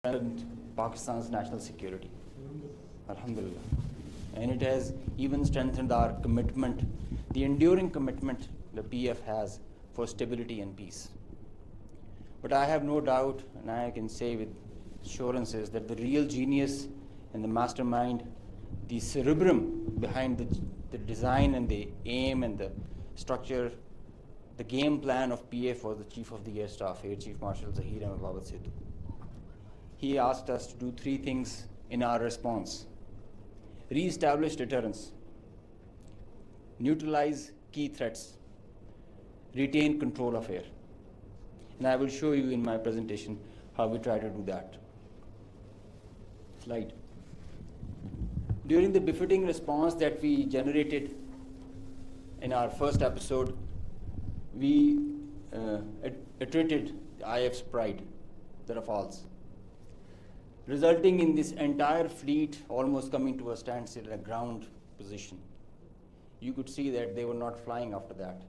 strengthened Pakistan's national security. Alhamdulillah. And it has even strengthened our commitment, the enduring commitment the PF has for stability and peace. But I have no doubt, and I can say with assurances, that the real genius and the mastermind, the cerebrum behind the design and the aim and the structure, the game plan of PF was the Chief of the Air Staff, Air Chief Marshal Zahir Ahmed Babat Sidhu. He asked us to do three things in our response: re-establish deterrence, neutralize key threats, retain control of air. And I will show you in my presentation how we try to do that. Slide. During the befitting response that we generated in our first episode, we attrited the IF's pride, the Rafales, resulting in this entire fleet almost coming to a standstill in a ground position. You could see that they were not flying after that,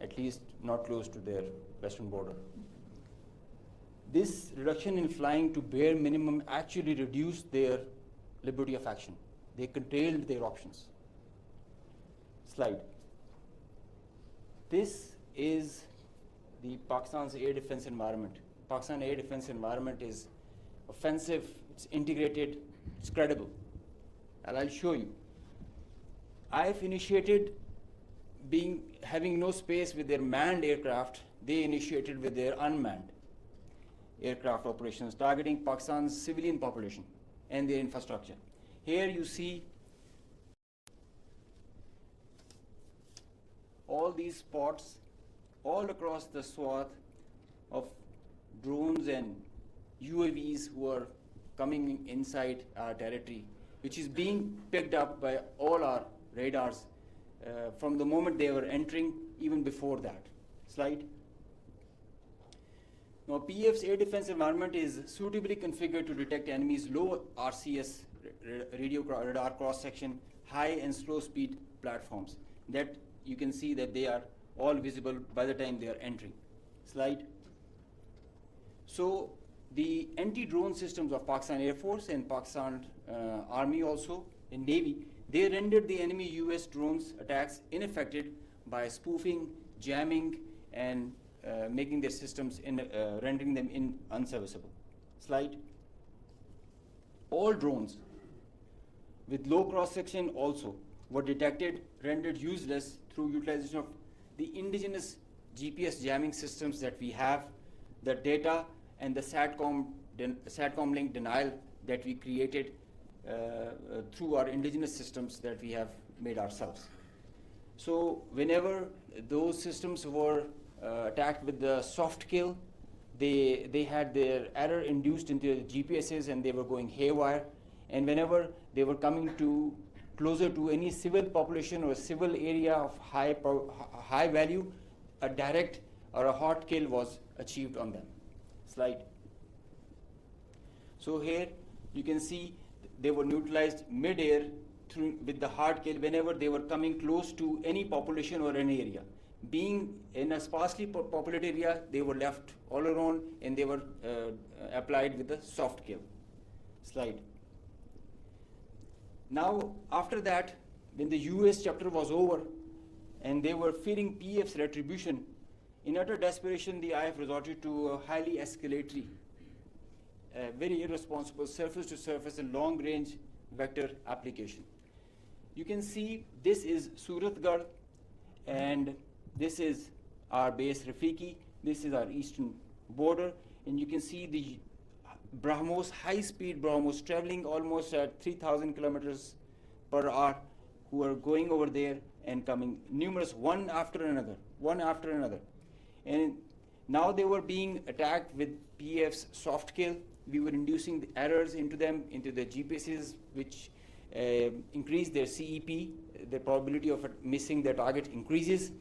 at least not close to their western border. This reduction in flying to bare minimum actually reduced their liberty of action. They curtailed their options. Slide. This is the Pakistan's air defense environment. Pakistan air defense environment is offensive, it's integrated, it's credible. And I'll show you. IF initiated having no space with their manned aircraft. They initiated with their unmanned aircraft operations, targeting Pakistan's civilian population and their infrastructure. Here you see all these spots all across the swath of drones and UAVs who are coming inside our territory, which is being picked up by all our radars from the moment they were entering, even before that. Slide. Now, PF's air defense environment is suitably configured to detect enemies' low RCS radio radar cross-section, high and slow speed platforms. That you can see that they are all visible by the time they are entering. Slide. So the anti-drone systems of Pakistan Air Force and Pakistan Army also and Navy, they rendered the enemy US drones attacks ineffective by spoofing, jamming, and making their systems rendering them unserviceable. Slide. All drones with low cross-section also were detected, rendered useless through utilization of the indigenous GPS jamming systems that we have, the data and the SATCOM link denial that we created through our indigenous systems that we have made ourselves. So whenever those systems were attacked with the soft kill, they had their error induced into the GPSs and they were going haywire. And whenever they were coming closer to any civil population or civil area of high value, a direct or a hot kill was achieved on them. Slide. So here you can see they were neutralized mid-air with the hard kill whenever they were coming close to any population or any area. Being in a sparsely populated area, they were left all alone and they were applied with the soft kill. Slide. Now, after that, when the US chapter was over and they were fearing PF's retribution, in utter desperation, the IF resorted to a highly escalatory, very irresponsible surface-to-surface and long-range vector application. You can see this is Suratgarh and this is our base Rafiki. This is our eastern border, and you can see the BrahMos, high-speed BrahMos, traveling almost at 3,000 kilometers per hour, who are going over there and coming numerous, one after another. And now they were being attacked with PF's soft kill. We were inducing the errors into them, into the GPSs, which increased their CEP. The probability of missing their target increases.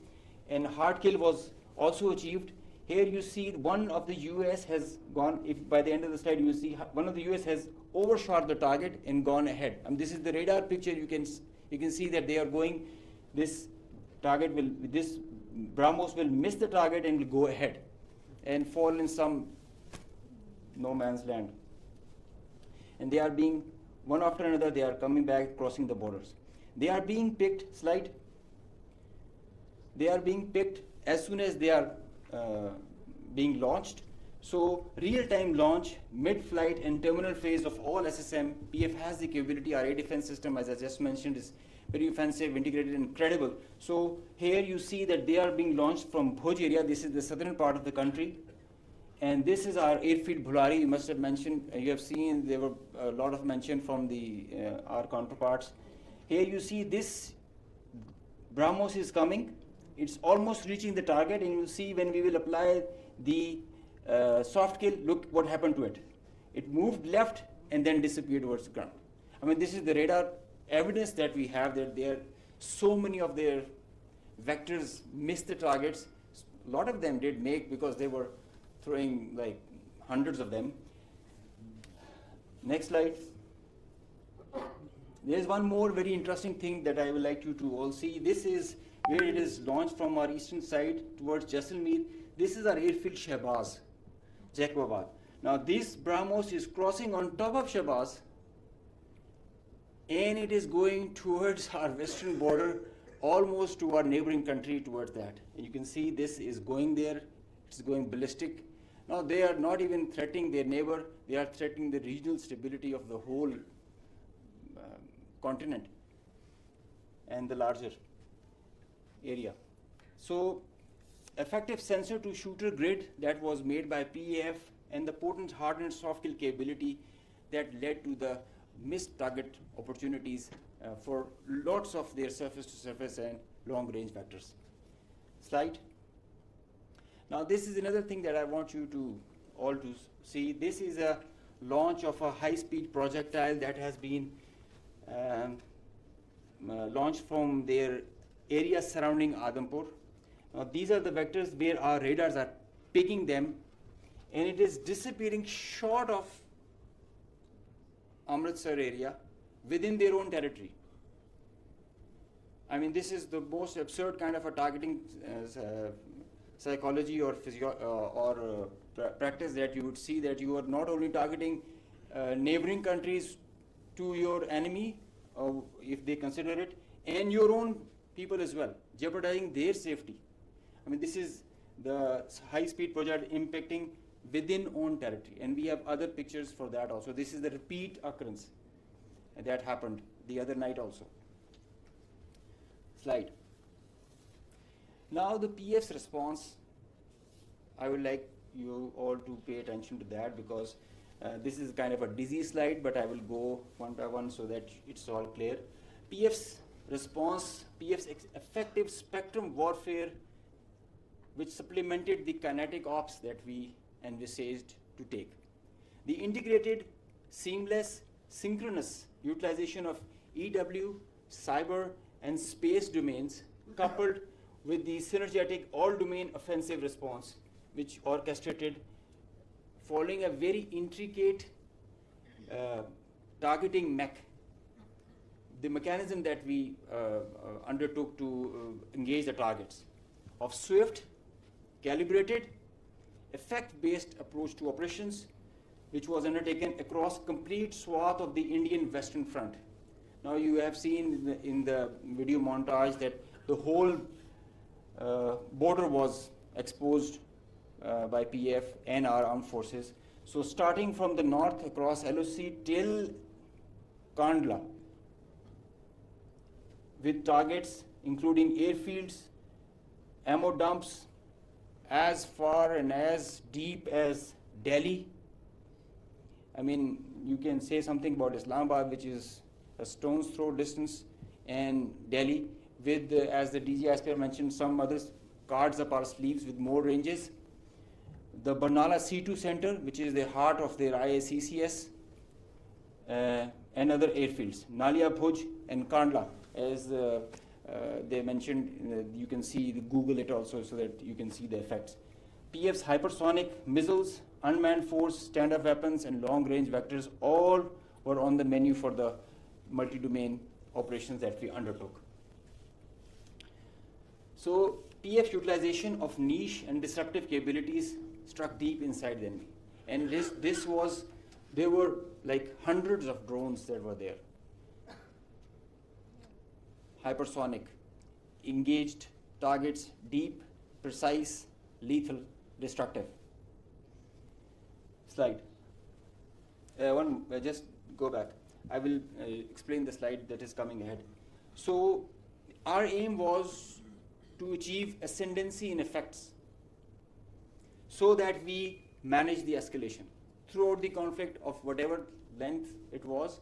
And hard kill was also achieved. Here you see one of the US has gone, if by the end of the slide you see one of the US has overshot the target and gone ahead. This is the radar picture. You can see that they are going, this BrahMos will miss the target and will go ahead and fall in some no man's land. and they are being, one after another, they are coming back, crossing the borders. They are being picked, slide. They are being picked as soon as they are being launched. So real-time launch, mid-flight and terminal phase of all SSM, PF has the capability. Our air defense system, as I just mentioned, is very offensive, integrated, and credible. So here you see that they are being launched from Bhuj area. This is the southern part of the country. And this is our airfield Bhulari. You must have mentioned, you have seen there were a lot of mention from the our counterparts. Here you see this BrahMos is coming. It's almost reaching the target, and you'll see when we will apply the soft kill, look what happened to it. It moved left and then disappeared towards the ground. I mean, this is the radar evidence that we have that there so many of their vectors missed the targets. A lot of them did make because they were throwing like hundreds of them. Next slide. There's one more very interesting thing that I would like you to all see. This is where it is launched from our eastern side towards Jaisalmer. This is our airfield Shahbaz, Jacobabad. Now this BrahMos is crossing on top of Shahbaz, and it is going towards our western border, almost to our neighboring country towards that. And you can see this is going there, it's going ballistic. Now they are not even threatening their neighbor, they are threatening the regional stability of the whole continent and the larger area. So effective sensor to shooter grid that was made by PAF and the potent hardened soft kill capability that led to the missed target opportunities for lots of their surface to surface and long range vectors. Slide. Now this is another thing that I want you to all to see. This is a launch of a high speed projectile that has been launched from their area surrounding Adampur. Now these are the vectors where our radars are picking them, and it is disappearing short of Amritsar area within their own territory. I mean, this is the most absurd kind of a targeting psychology or practice that you would see, that you are not only targeting neighboring countries to your enemy, if they consider it, and your own people as well, jeopardizing their safety. I mean, this is the high-speed project impacting within own territory, and we have other pictures for that also. This is the repeat occurrence that happened the other night also. Slide. Now the PF's response, I would like you all to pay attention to that, because this is kind of a dizzy slide, but I will go one by one so that it's all clear. PF's response, PF's effective spectrum warfare, which supplemented the kinetic ops that we envisaged to take. The integrated, seamless, synchronous utilization of EW, cyber, and space domains, coupled with the synergetic all-domain offensive response, which orchestrated following a very intricate targeting mech. The mechanism that we undertook to engage the targets of swift, calibrated, effect-based approach to operations, which was undertaken across complete swath of the Indian Western Front. Now you have seen in the video montage that the whole border was exposed by PF and our armed forces. So starting from the north across LOC till Kandla, with targets including airfields, ammo dumps, as far and as deep as Delhi. I mean, you can say something about Islamabad, which is a stone's throw distance, and Delhi, with, as the DG-ISPR mentioned, some other cards up our sleeves with more ranges. The Barnala C2 center, which is the heart of their IACCS, and other airfields, Nalia, Bhuj, and Kandla, as they mentioned. You can see, Google it also so that you can see the effects. PF's hypersonic missiles, unmanned force, stand-up weapons, and long-range vectors all were on the menu for the multi-domain operations that we undertook. So PF's utilization of niche and disruptive capabilities struck deep inside the enemy. And this was There were like hundreds of drones that were there. Hypersonic, engaged targets, deep, precise, lethal, destructive. Slide. Just go back. I will explain the slide that is coming ahead. So our aim was to achieve ascendancy in effects so that we manage the escalation. Throughout the conflict of whatever length it was,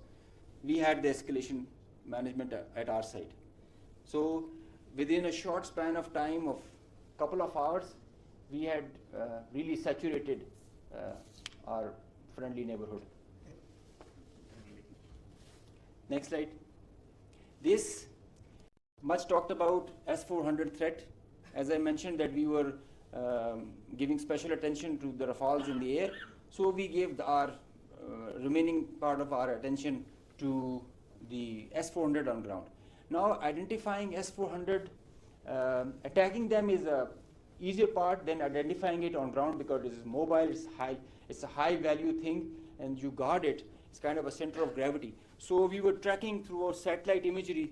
we had the escalation management at our side. So within a short span of time of couple of hours, we had really saturated our friendly neighborhood. Next slide. This much talked about S-400 threat. As I mentioned that we were giving special attention to the Rafales in the air, so we gave our remaining part of our attention to the S-400 on ground. Now identifying S-400, attacking them is a easier part than identifying it on ground because it is mobile, it's a high value thing, and you guard it. It's kind of a center of gravity. So we were tracking through our satellite imagery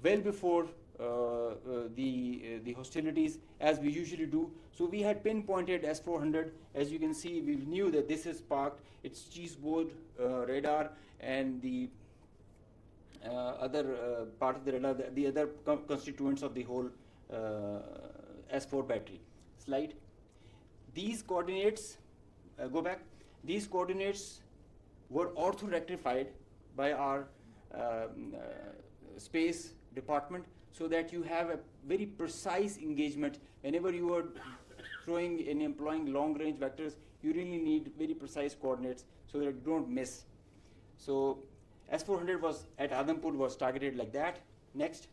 well before the hostilities, as we usually do. So we had pinpointed S-400. As you can see, we knew that this is parked. It's cheeseboard radar, and the other part of the radar, the other constituents of the whole S4 battery. Slide. These coordinates, go back. These coordinates were ortho-rectified by our space department, so that you have a very precise engagement. Whenever you are throwing and employing long-range vectors, you really need very precise coordinates so that you don't miss. So S-400 was at Adhampur was targeted like that. Next.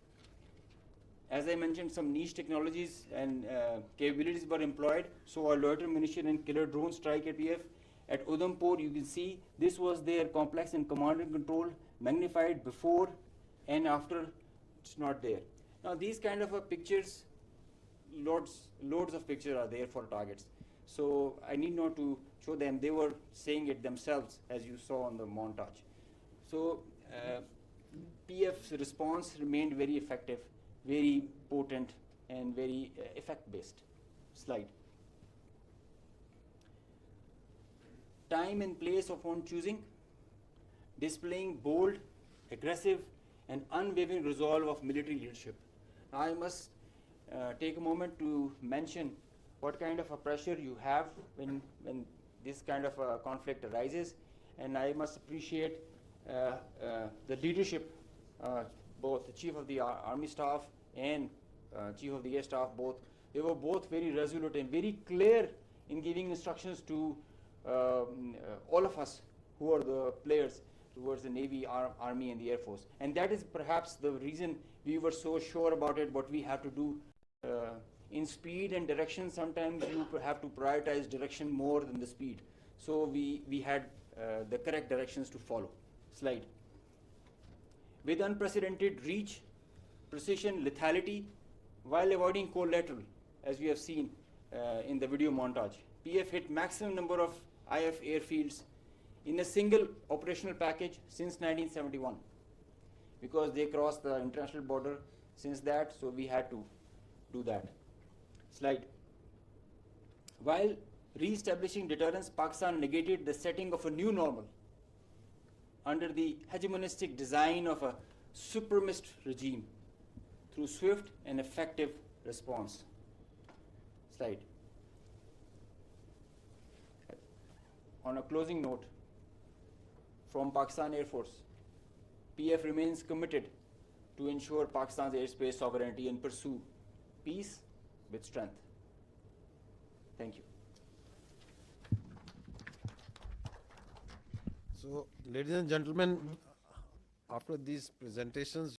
As I mentioned, some niche technologies and capabilities were employed. So our loiter munition and killer drone strike at PF. At Udhampur, you can see this was their complex and command and control, magnified before and after. It's not there. Now these kind of pictures, loads of pictures are there for targets. So I need not to show them. They were saying it themselves, as you saw on the montage. So PF's response remained very effective, very potent, and very effect-based. Slide. Time and place of own choosing, displaying bold, aggressive, and unwavering resolve of military leadership. Now I must take a moment to mention what kind of a pressure you have when this kind of a conflict arises, and I must appreciate the leadership, both the Chief of the Army Staff and Chief of the Air Staff, both. They were both very resolute and very clear in giving instructions to all of us who are the players towards the Navy, Army, and the Air Force. And that is perhaps the reason we were so sure about it, what we have to do. In speed and direction, sometimes you have to prioritize direction more than the speed. So we had the correct directions to follow. Slide. With unprecedented reach, precision, lethality, while avoiding collateral, as we have seen in the video montage. PF hit maximum number of IF airfields in a single operational package since 1971, because they crossed the international border since that, so we had to do that. Slide. While re-establishing deterrence, Pakistan negated the setting of a new normal under the hegemonistic design of a supremacist regime through swift and effective response. Slide. On a closing note, from Pakistan Air Force, PF remains committed to ensure Pakistan's airspace sovereignty and pursue peace with strength. Thank you. So, ladies and gentlemen, after these presentations,